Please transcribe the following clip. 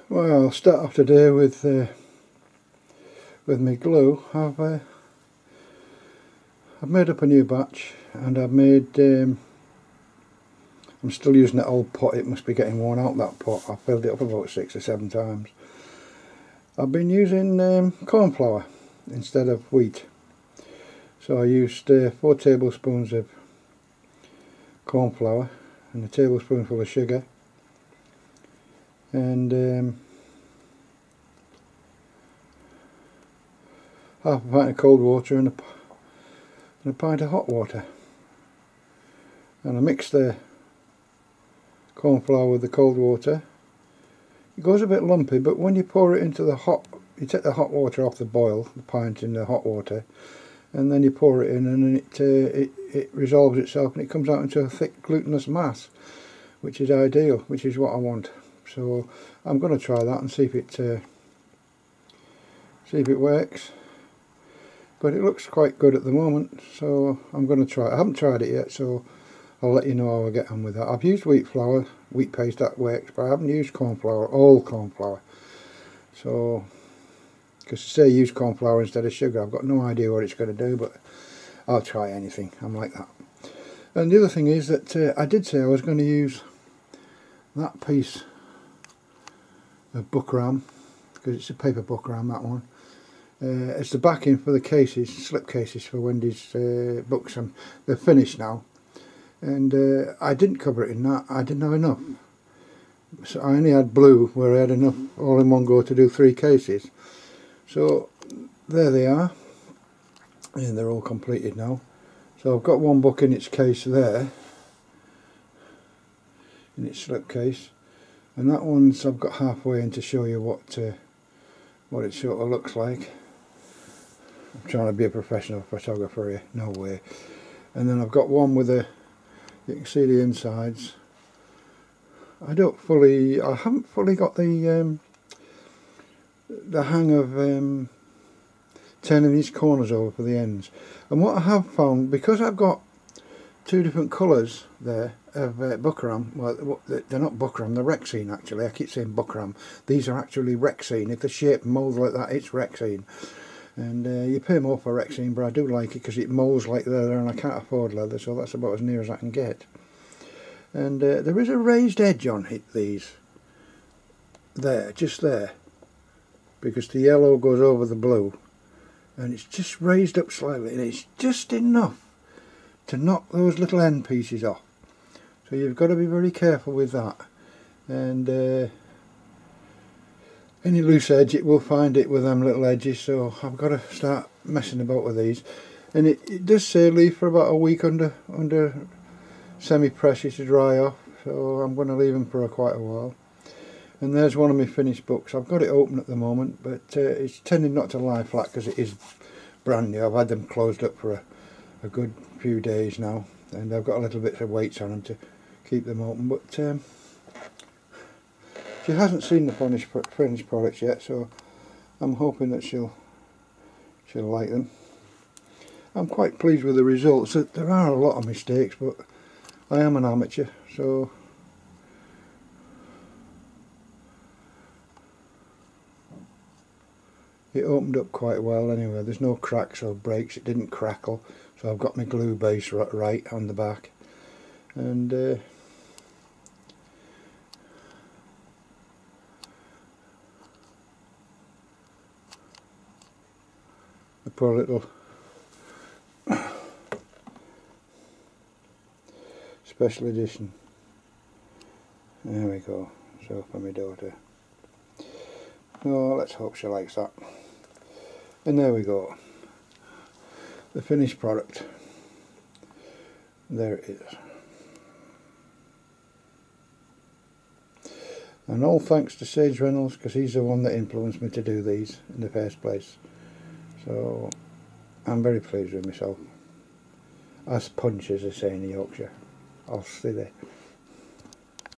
Well, I'll start off today with my glue. I've made up a new batch, and I've made. I'm still using that old pot. It must be getting worn out, that pot. I filled it up about 6 or 7 times. I've been using corn flour instead of wheat. So I used 4 tablespoons of corn flour and a tablespoonful of sugar, and half a pint of cold water and a pint of hot water, and I mixed the corn flour with the cold water. It goes a bit lumpy, but when you pour it into the you take the hot water off the boil, the pint in the hot water, and then you pour it in, and it resolves itself and it comes out into a thick glutinous mass, which is ideal, which is what I want. So I'm going to try that and see if it works. But it looks quite good at the moment, so I'm going to try it. I haven't tried it yet, so I'll let you know how I get on with that. I've used wheat flour, wheat paste, that works, but I haven't used corn flour, all corn flour. So, because to say use corn flour instead of sugar, I've got no idea what it's going to do, but I'll try anything. I'm like that. And the other thing is that I did say I was going to use that piece of book ram, because it's a paper book ram, that one. It's the backing for the cases, slip cases for Wendy's books, and they're finished now. And I didn't cover it in that. I didn't have enough, so I only had blue where I had enough all in one go to do 3 cases. So there they are, and they're all completed now. So I've got one book in its case there, in its slip case, and that one's I've got halfway in to show you what it sort of looks like. I'm trying to be a professional photographer here, no way. And then I've got one with you can see the insides. I haven't fully got the hang of turning these corners over for the ends. And what I have found, because I've got 2 different colours there of buckram, well, they're not buckram, they're Rexine actually. I keep saying buckram. These are actually Rexine. If the shape moulds like that, it's Rexine. And you pay more for Rexine, but I do like it because it moulds like leather, and I can't afford leather, so that's about as near as I can get. And there is a raised edge on these. There, just there. Because the yellow goes over the blue. And it's just raised up slightly, and it's just enough to knock those little end pieces off. So you've got to be very careful with that. And any loose edge, it will find it with them little edges, so I've got to start messing about with these. And it does say leave for about a week under semi-pressure to dry off, so I'm going to leave them for quite a while. And there's one of my finished books. I've got it open at the moment, but it's tending not to lie flat because it is brand new. I've had them closed up for a good few days now, and I've got a little bit of weights on them to keep them open. But she hasn't seen the finished products yet, so I'm hoping that she'll like them. I'm quite pleased with the results. There are a lot of mistakes, but I am an amateur, so it opened up quite well anyway. There's no cracks or breaks. It didn't crackle, so I've got my glue base right on the back. And I put a little special edition. There we go. So for my daughter. Oh, let's hope she likes that. And there we go. The finished product. There it is. And all thanks to Sage Reynolds, because he's the one that influenced me to do these in the first place. So I'm very pleased with myself. As punch, as they say in Yorkshire. I'll see there.